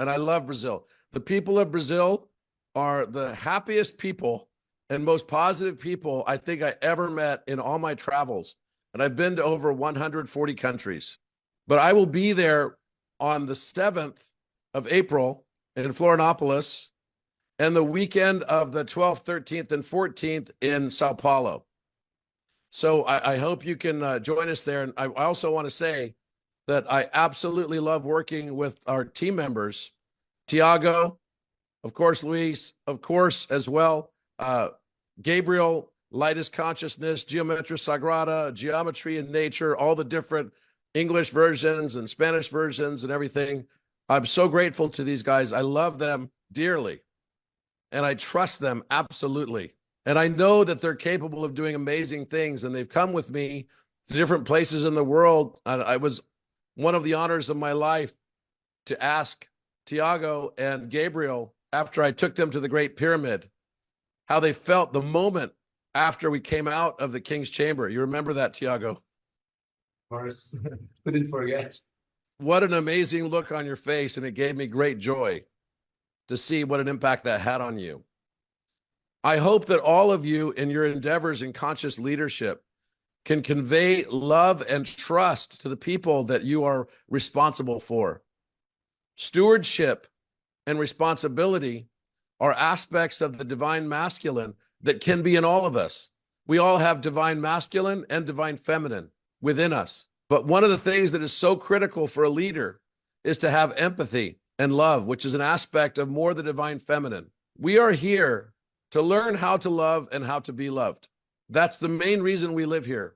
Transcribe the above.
and I love Brazil. The people of Brazil are the happiest people and most positive people I think I ever met in all my travels. And I've been to over 140 countries. But I will be there on the 7th of April in Florianópolis and the weekend of the 12th, 13th, and 14th in São Paulo. So I hope you can join us there. And I also want to say that I absolutely love working with our team members, Tiago, of course, Luis, of course, as well, Gabriel, Lightest Consciousness, Geometria Sagrada, Geometry in Nature, all the different English versions and Spanish versions and everything. I'm so grateful to these guys. I love them dearly, and I trust them absolutely. And I know that they're capable of doing amazing things, and they've come with me to different places in the world. I was one of the honors of my life to ask Tiago and Gabriel, after I took them to the Great Pyramid, how they felt the moment after we came out of the King's Chamber. You remember that, Tiago? Of course, couldn't forget. What an amazing look on your face, and it gave me great joy to see what an impact that had on you. I hope that all of you in your endeavors in conscious leadership can convey love and trust to the people that you are responsible for. Stewardship and responsibility are aspects of the divine masculine that can be in all of us. We all have divine masculine and divine feminine within us. But one of the things that is so critical for a leader is to have empathy and love, which is an aspect of more the divine feminine. We are here to learn how to love and how to be loved. That's the main reason we live here.